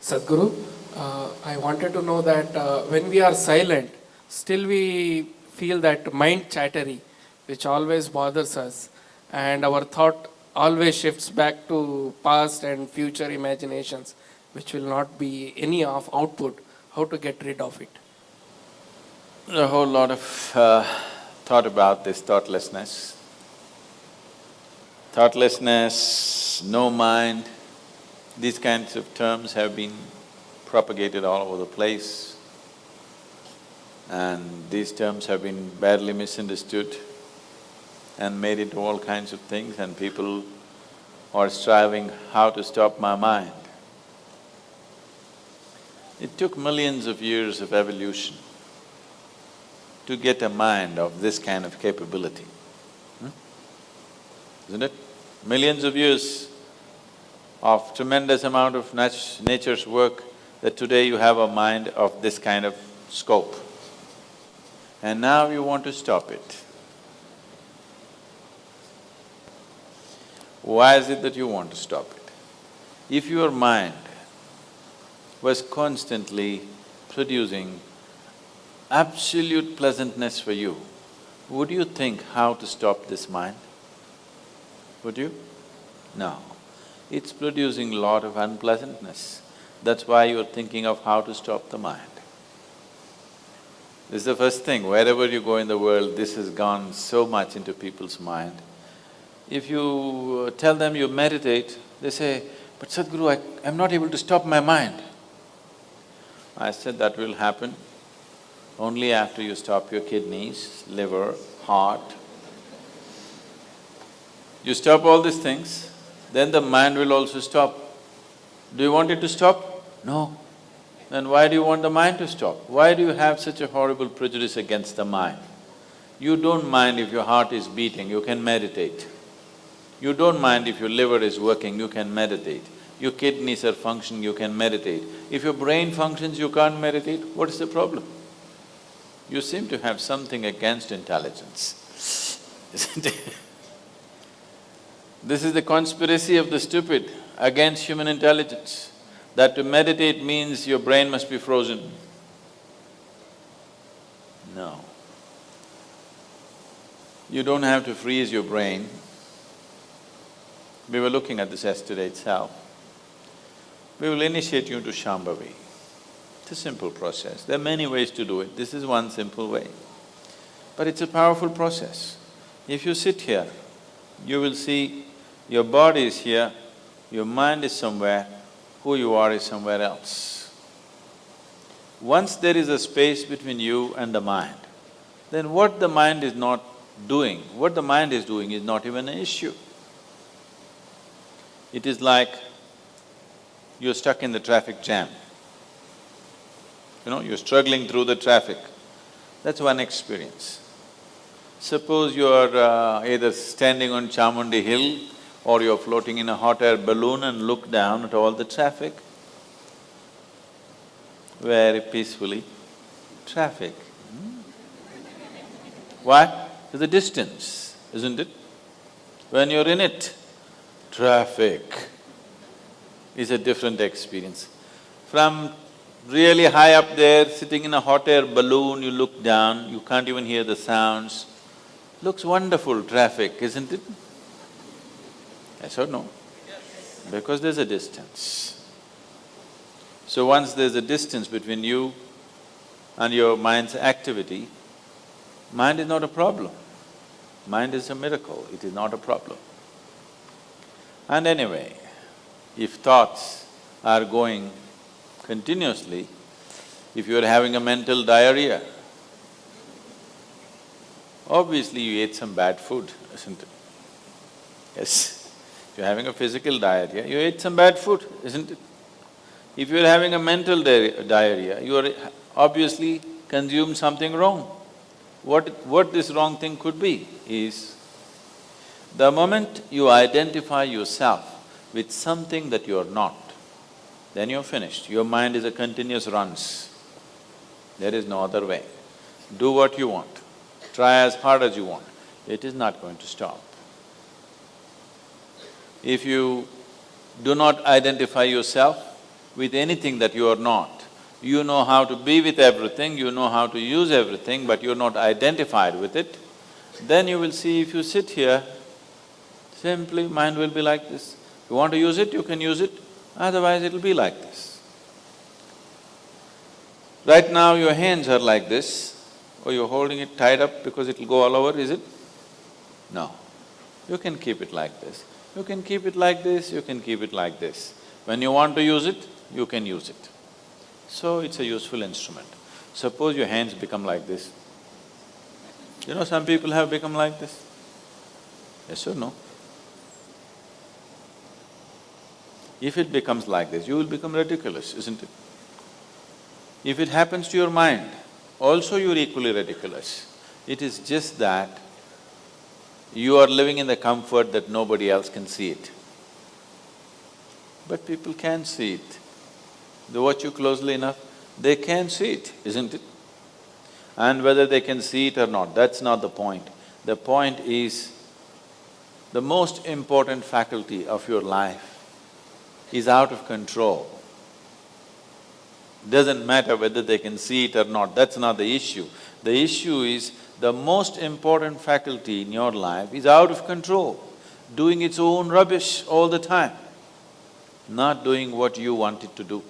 Sadhguru, I wanted to know that when we are silent, still we feel that mind chattery, which always bothers us, and our thought always shifts back to past and future imaginations, which will not be any of output. How to get rid of it? A whole lot of thought about this thoughtlessness. Thoughtlessness, no mind, these kinds of terms have been propagated all over the place, and these terms have been badly misunderstood and made into all kinds of things, and people are striving how to stop my mind. It took millions of years of evolution to get a mind of this kind of capability, isn't it? Millions of years of tremendous amount of nature's work that today you have a mind of this kind of scope. And now you want to stop it. Why is it that you want to stop it? If your mind was constantly producing absolute pleasantness for you, would you think how to stop this mind? Would you? No. It's producing a lot of unpleasantness. That's why you're thinking of how to stop the mind. This is the first thing, wherever you go in the world, this has gone so much into people's mind. If you tell them you meditate, they say, "But Sadhguru, I'm not able to stop my mind." I said, that will happen only after you stop your kidneys, liver, heart. You stop all these things, then the mind will also stop. Do you want it to stop? No. Then why do you want the mind to stop? Why do you have such a horrible prejudice against the mind? You don't mind if your heart is beating, you can meditate. You don't mind if your liver is working, you can meditate. Your kidneys are functioning, you can meditate. If your brain functions, you can't meditate, what is the problem? You seem to have something against intelligence, isn't it? This is the conspiracy of the stupid against human intelligence, that to meditate means your brain must be frozen. No. You don't have to freeze your brain. We were looking at this yesterday itself. We will initiate you into Shambhavi. It's a simple process. There are many ways to do it. This is one simple way. But it's a powerful process. If you sit here, you will see your body is here, your mind is somewhere, who you are is somewhere else. Once there is a space between you and the mind, then what the mind is not doing, what the mind is doing is not even an issue. It is like you're stuck in the traffic jam. You're struggling through the traffic. That's one experience. Suppose you're either standing on Chamundi Hill or you're floating in a hot air balloon and look down at all the traffic. Very peacefully, traffic. Why? There's a distance, isn't it? When you're in it, traffic is a different experience. From really high up there, sitting in a hot air balloon, you look down, you can't even hear the sounds. Looks wonderful, traffic, isn't it? Yes or no? Because there's a distance. So once there's a distance between you and your mind's activity, mind is not a problem. Mind is a miracle, it is not a problem. And anyway, if thoughts are going continuously, if you're having a mental diarrhea, obviously you ate some bad food, isn't it? Yes. If you're having a physical diarrhea, you ate some bad food, isn't it? If you're having a mental diarrhea, you are obviously consumed something wrong. What this wrong thing could be is, the moment you identify yourself with something that you're not, then you're finished. Your mind is a continuous runs. There is no other way. Do what you want, try as hard as you want, it is not going to stop. If you do not identify yourself with anything that you are not, you know how to be with everything, you know how to use everything, but you're not identified with it, then you will see if you sit here, simply mind will be like this. You want to use it, you can use it, otherwise it'll be like this. Right now your hands are like this, or you're holding it tied up because it'll go all over, is it? No. You can keep it like this. You can keep it like this, you can keep it like this. When you want to use it, you can use it. So it's a useful instrument. Suppose your hands become like this. You know, some people have become like this. Yes or no? If it becomes like this, you will become ridiculous, isn't it? If it happens to your mind, also you're equally ridiculous. It is just that you are living in the comfort that nobody else can see it. But people can see it. They watch you closely enough, they can see it, isn't it? And whether they can see it or not, that's not the point. The point is, the most important faculty of your life is out of control. Doesn't matter whether they can see it or not, that's not the issue. The issue is, the most important faculty in your life is out of control, doing its own rubbish all the time, not doing what you want it to do.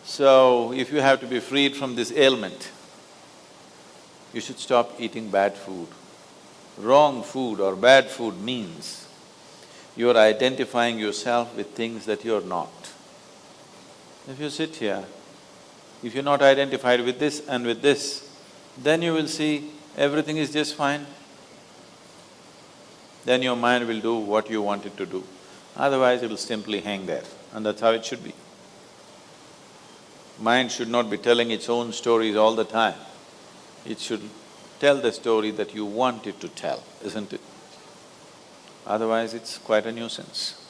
So, if you have to be freed from this ailment, you should stop eating bad food. Wrong food or bad food means you are identifying yourself with things that you're not. If you sit here, if you're not identified with this and with this, then you will see everything is just fine. Then your mind will do what you want it to do. Otherwise, it'll simply hang there, and that's how it should be. Mind should not be telling its own stories all the time. It should tell the story that you want it to tell, isn't it? Otherwise, it's quite a nuisance.